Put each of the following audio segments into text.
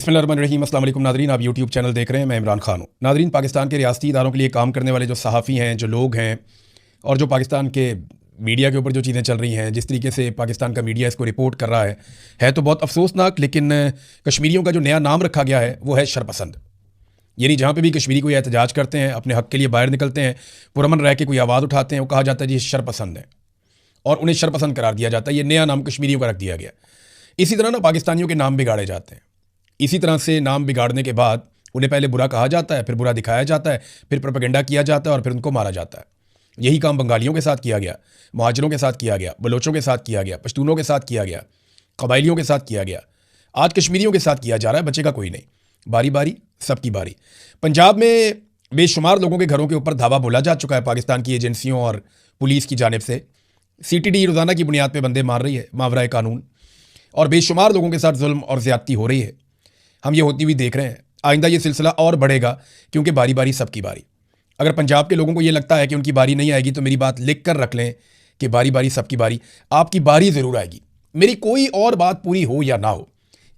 बिस्मिल्लाहिर्रहमानिर्रहीम। अस्सलाम वालेकुम नाज़रीन, आप यूट्यूब चैनल देख रहे हैं। मैं इमरान खान हूँ। नाज़रीन, पाकिस्तान के रियासती इदारों के लिए काम करने वाले जो सहाफ़ी हैं, जो लोग हैं और जो पाकिस्तान के मीडिया के ऊपर जो चीज़ें चल रही हैं, जिस तरीके से पाकिस्तान का मीडिया इसको रिपोर्ट कर रहा है तो बहुत अफसोसनाक। लेकिन कश्मीरियों का जो नया नाम रखा गया है वो है शरपसंद। यानी जहाँ पे भी कश्मीरी कोई एहतजाज करते हैं, अपने हक़ के लिए बाहर निकलते हैं, पुरअमन रह के कोई आवाज़ उठाते हैं, वो कहा जाता है जी शरपसंद है और उन्हें शरपसंद करार दिया जाता है। ये नया नाम कश्मीरियों का रख दिया गया। इसी तरह ना पाकिस्तानियों के नाम बिगाड़े जाते हैं। इसी तरह से नाम बिगाड़ने के बाद उन्हें पहले बुरा कहा जाता है, फिर बुरा दिखाया जाता है, फिर प्रोपेगेंडा किया जाता है और फिर उनको मारा जाता है। यही काम बंगालियों के साथ किया गया, मुहाजिरों के साथ किया गया, बलोचों के साथ किया गया, पश्तूनों के साथ किया गया, कबाइलियों के साथ किया गया। आज कश्मीरियों के साथ किया जा रहा है। बचेगा कोई नहीं। बारी बारी सबकी बारी। पंजाब में बेशुमार लोगों के घरों के ऊपर धावा बोला जा चुका है पाकिस्तान की एजेंसियों और पुलिस की जानिब से। CTD रोज़ाना की बुनियाद पर बंदे मार रही है मावराए कानून, और बेशुमार लोगों के साथ जुल्म और ज़्यादती हो रही है। हम ये होती हुई देख रहे हैं। आइंदा ये सिलसिला और बढ़ेगा, क्योंकि बारी बारी सबकी बारी। अगर पंजाब के लोगों को ये लगता है कि उनकी बारी नहीं आएगी, तो मेरी बात लिख कर रख लें कि बारी बारी सबकी बारी। आपकी बारी ज़रूर आएगी। मेरी कोई और बात पूरी हो या ना हो,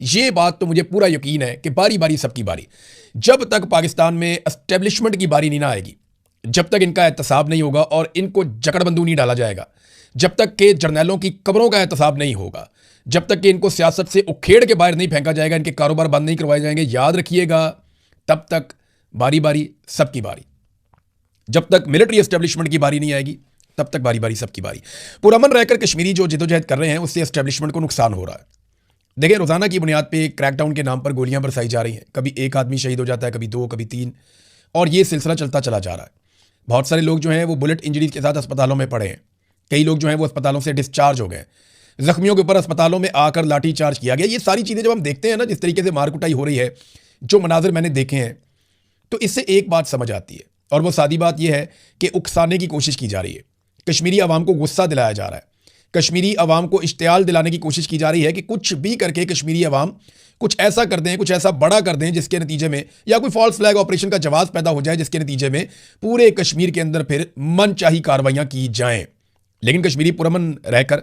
ये बात तो मुझे पूरा यकीन है कि बारी बारी सबकी बारी। जब तक पाकिस्तान में एस्टेब्लिशमेंट की बारी नहीं ना आएगी, जब तक इनका एहतसाब नहीं होगा और इनको जकड़बंदू नहीं डाला जाएगा, जब तक के जर्नैलों की कब्रों का एहतसाब नहीं होगा, जब तक कि इनको सियासत से उखेड़ के बाहर नहीं फेंका जाएगा, इनके कारोबार बंद नहीं करवाए जाएंगे, याद रखिएगा, तब तक बारी बारी सबकी बारी। जब तक मिलिट्री एस्टेब्लिशमेंट की बारी नहीं आएगी, तब तक बारी बारी सबकी बारी। पुरअमन रहकर कश्मीरी जो जिदोजहद कर रहे हैं, उससे एस्टेब्लिशमेंट को नुकसान हो रहा है। देखिए, रोज़ाना की बुनियाद पर क्रैकडाउन के नाम पर गोलियां बरसाई जा रही हैं। कभी एक आदमी शहीद हो जाता है, कभी दो, कभी तीन, और ये सिलसिला चलता चला जा रहा है। बहुत सारे लोग जो हैं वो बुलेट इंजरीज के साथ अस्पतालों में पड़े हैं। कई लोग जो हैं वो अस्पतालों से डिस्चार्ज हो गए। जख्मियों के ऊपर अस्पतालों में आकर लाठी चार्ज किया गया। ये सारी चीज़ें जब हम देखते हैं ना, जिस तरीके से मारकुटाई हो रही है, जो मनाजिर मैंने देखे हैं, तो इससे एक बात समझ आती है, और वो सादी बात यह है कि उकसाने की कोशिश की जा रही है। कश्मीरी अवाम को गुस्सा दिलाया जा रहा है। कश्मीरी अवाम को इश्तियाल दिलाने की कोशिश की जा रही है कि कुछ भी करके कश्मीरी अवाम कुछ ऐसा कर दें, कुछ ऐसा बड़ा कर दें, जिसके नतीजे में, या कोई फॉल्स फ्लैग ऑपरेशन का जवाब पैदा हो जाए, जिसके नतीजे में पूरे कश्मीर के अंदर फिर मनचाही कार्रवाइयाँ की जाएँ। लेकिन कश्मीरी पुरअमन रहकर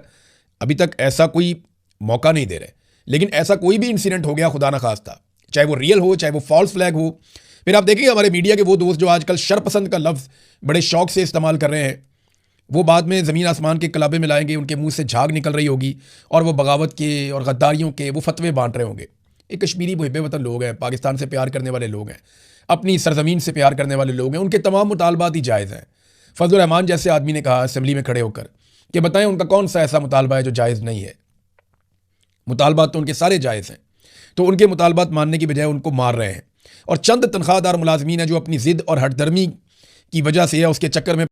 अभी तक ऐसा कोई मौका नहीं दे रहे। लेकिन ऐसा कोई भी इंसिडेंट हो गया, खुदा न खास्ता, चाहे वो रियल हो, चाहे वो फॉल्स फ्लैग हो, फिर आप देखेंगे हमारे मीडिया के वो दोस्त जो आजकल शरपसंद का लफ्ज़ बड़े शौक से इस्तेमाल कर रहे हैं, वो बाद में ज़मीन आसमान के कलाबे में लाएंगे, उनके मुंह से झाग निकल रही होगी और वो बगावत के और गद्दारियों के वो फतवे बांट रहे होंगे। ये कश्मीरी मुहिब्बे वतन लोग हैं, पाकिस्तान से प्यार करने वाले लोग हैं, अपनी सरजमीन से प्यार करने वाले लोग हैं। उनके तमाम मुतालबात ही जायज़ हैं। फजलुर रहमान जैसे आदमी ने कहा असेंबली में खड़े होकर कि बताएं उनका कौन सा ऐसा मुतालबा है जो जायज़ नहीं है। मुतालबात तो उनके सारे जायज़ हैं, तो उनके मुतालबात मानने की बजाय उनको मार रहे हैं। और चंद तनख्वाहदार मुलाजमीन हैं जो अपनी ज़िद और हटदर्मी की वजह से या उसके चक्कर में